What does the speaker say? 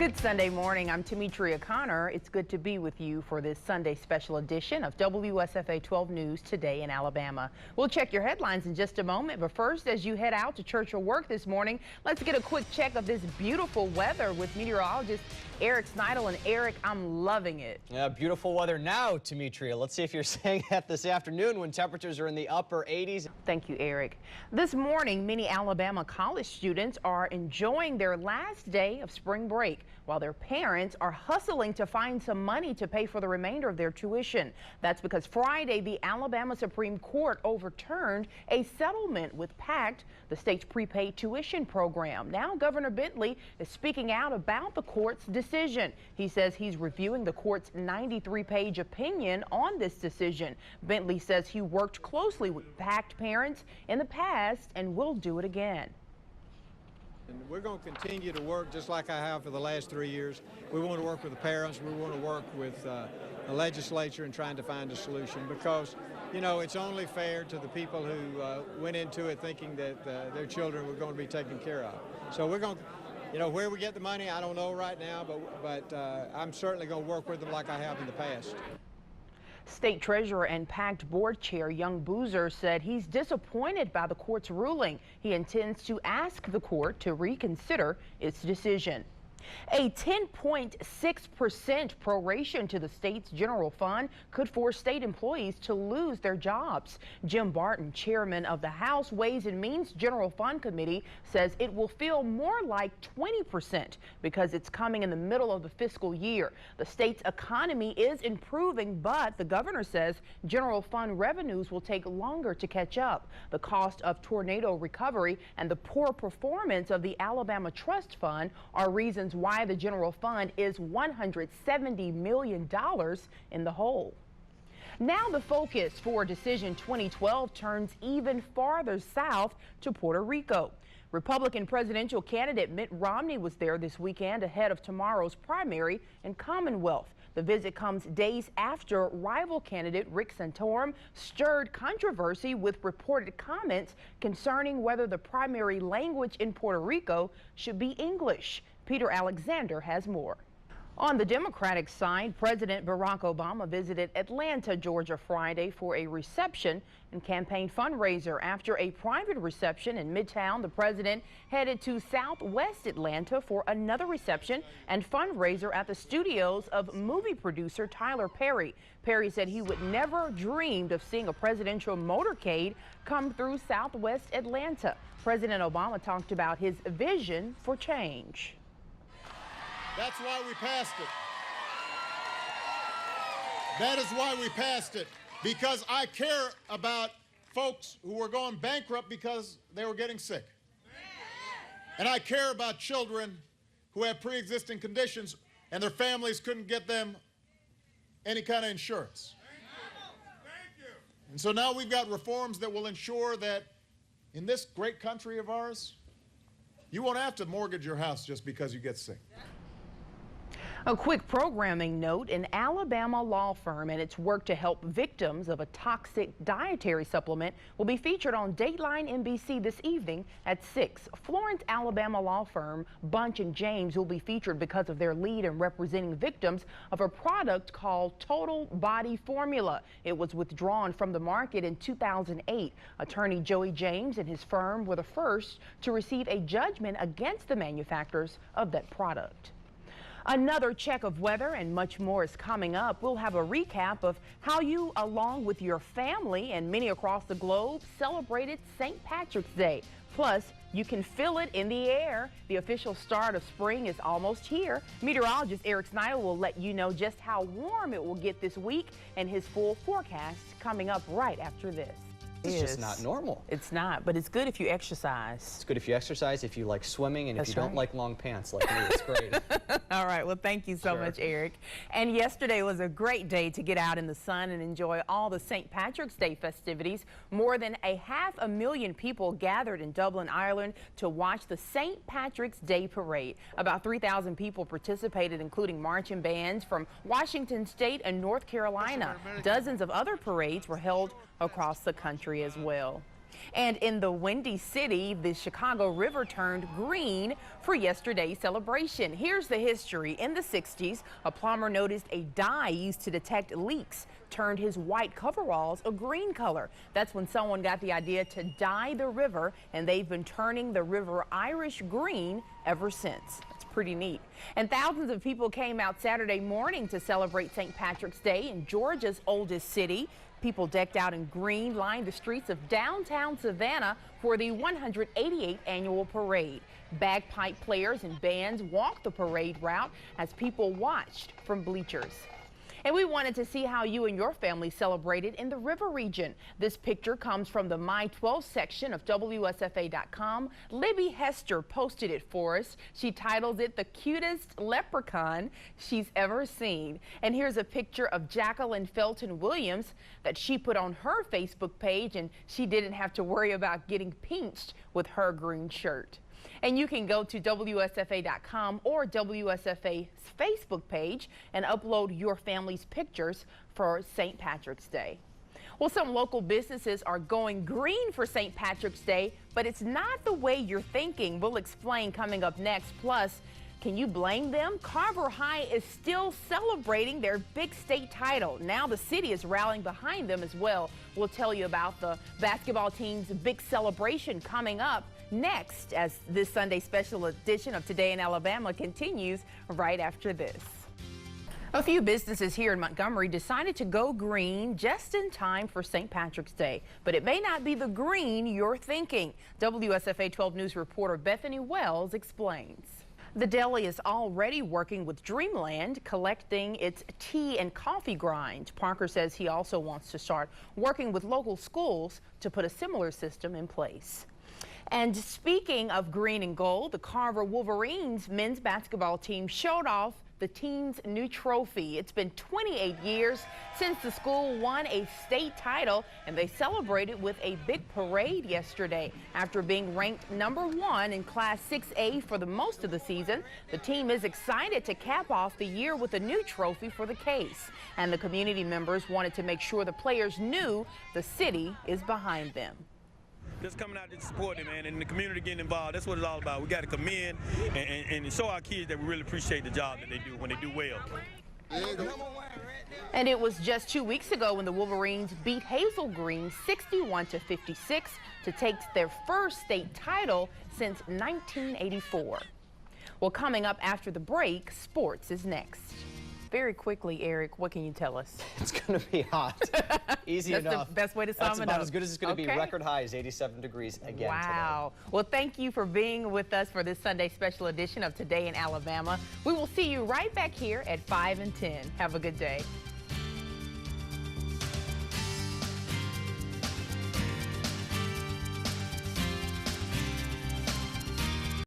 Good Sunday morning. I'm Tametria Conner. It's good to be with you for this Sunday special edition of WSFA 12 News Today in Alabama. We'll check your headlines in just a moment, but first, as you head out to church or work this morning, let's get a quick check of this beautiful weather with meteorologist Eric Snidel. And Eric, I'm loving it. Yeah, beautiful weather now, Tametria. Let's see if you're saying that this afternoon when temperatures are in the upper 80s. Thank you, Eric. This morning, many Alabama college students are enjoying their last day of spring break, while their parents are hustling to find some money to pay for the remainder of their tuition. That's because Friday, the Alabama Supreme Court overturned a settlement with PACT, the state's prepaid tuition program. Now, Governor Bentley is speaking out about the court's decision. He says he's reviewing the court's 93-page opinion on this decision. Bentley says he worked closely with PACT parents in the past and will do it again. And we're going to continue to work just like I have for the last 3 years. We want to work with the parents. We want to work with the legislature in trying to find a solution because, you know, it's only fair to the people who went into it thinking that their children were going to be taken care of. So we're going to, you know, where we get the money, I don't know right now, but I'm certainly going to work with them like I have in the past. State Treasurer and PACT Board Chair Young Boozer said he's disappointed by the court's ruling. He intends to ask the court to reconsider its decision. A 10.6% proration to the state's general fund could force state employees to lose their jobs. Jim Barton, chairman of the House Ways and Means General Fund Committee, says it will feel more like 20% because it's coming in the middle of the fiscal year. The state's economy is improving, but the governor says general fund revenues will take longer to catch up. The cost of tornado recovery and the poor performance of the Alabama Trust Fund are reasons why the general fund is $170 million in the hole. Now the focus for Decision 2012 turns even farther south to Puerto Rico. Republican presidential candidate Mitt Romney was there this weekend ahead of tomorrow's primary in Commonwealth. The visit comes days after rival candidate Rick Santorum stirred controversy with reported comments concerning whether the primary language in Puerto Rico should be English. Peter Alexander has more. On the Democratic side, President Barack Obama visited Atlanta, Georgia Friday for a reception and campaign fundraiser. After a private reception in Midtown, the president headed to Southwest Atlanta for another reception and fundraiser at the studios of movie producer Tyler Perry. Perry said he would never dreamed of seeing a presidential motorcade come through Southwest Atlanta. President Obama talked about his vision for change. That's why we passed it. That is why we passed it, because I care about folks who were going bankrupt because they were getting sick. And I care about children who have pre-existing conditions and their families couldn't get them any kind of insurance. And so now we've got reforms that will ensure that in this great country of ours, you won't have to mortgage your house just because you get sick. A quick programming note, an Alabama law firm and its work to help victims of a toxic dietary supplement will be featured on Dateline NBC this evening at 6. Florence, Alabama law firm Bunch & James will be featured because of their lead in representing victims of a product called Total Body Formula. It was withdrawn from the market in 2008. Attorney Joey James and his firm were the first to receive a judgment against the manufacturers of that product. Another check of weather and much more is coming up. We'll have a recap of how you, along with your family and many across the globe, celebrated St. Patrick's Day. Plus, you can feel it in the air. The official start of spring is almost here. Meteorologist Eric Snidel will let you know just how warm it will get this week and his full forecast coming up right after this. It's just not normal. It's not, but it's good if you exercise. It's good if you exercise, if you like swimming, and if you don't like long pants like me. It's great. All right, well, thank you so much, Eric. And yesterday was a great day to get out in the sun and enjoy all the St. Patrick's Day festivities. More than 500,000 people gathered in Dublin, Ireland to watch the St. Patrick's Day Parade. About 3,000 people participated, including marching bands from Washington State and North Carolina. Dozens of other parades were held across the country as well. And in the Windy City, the Chicago River turned green for yesterday's celebration. Here's the history. In the 60s, a plumber noticed a dye used to detect leaks turned his white coveralls a green color. That's when someone got the idea to dye the river, and they've been turning the river Irish green ever since. That's pretty neat. And thousands of people came out Saturday morning to celebrate St. Patrick's Day in Georgia's oldest city. People decked out in green lined the streets of downtown Savannah for the 188th annual parade. Bagpipe players and bands walked the parade route as people watched from bleachers. And we wanted to see how you and your family celebrated in the river region. This picture comes from the My 12 section of WSFA.com. Libby Hester posted it for us. She titles it "The Cutest Leprechaun She's Ever Seen." And here's a picture of Jacqueline Felton Williams that she put on her Facebook page, and she didn't have to worry about getting pinched with her green shirt. And you can go to WSFA.com or WSFA's Facebook page and upload your family's pictures for St. Patrick's Day. Well, some local businesses are going green for St. Patrick's Day, but it's not the way you're thinking. We'll explain coming up next. Plus, can you blame them? Carver High is still celebrating their big state title. Now the city is rallying behind them as well. We'll tell you about the basketball team's big celebration coming up next as this Sunday special edition of Today in Alabama continues right after this. A few businesses here in Montgomery decided to go green just in time for St. Patrick's Day, but it may not be the green you're thinking. WSFA 12 News reporter Bethany Wells explains. The deli is already working with Dreamland, collecting its tea and coffee grind. Parker says he also wants to start working with local schools to put a similar system in place. And speaking of green and gold, the Carver Wolverines men's basketball team showed off the team's new trophy. It's been 28 years since the school won a state title, and they celebrated with a big parade yesterday. After being ranked #1 in Class 6A for the most of the season, the team is excited to cap off the year with a new trophy for the case. And the community members wanted to make sure the players knew the city is behind them. Just coming out to support them, man, and the community getting involved. That's what it's all about. We got to commend and show our kids that we really appreciate the job that they do when they do well. And it was just 2 weeks ago when the Wolverines beat Hazel Green 61-56 to take their first state title since 1984. Well, coming up after the break, sports is next. Very quickly, Eric, what can you tell us? It's going to be hot. Easy That's enough. The best way to sum it up. That's about as good as it's going to be. Record high is 87 degrees again Wow. Today. Well, thank you for being with us for this Sunday special edition of Today in Alabama. We will see you right back here at 5 and 10. Have a good day.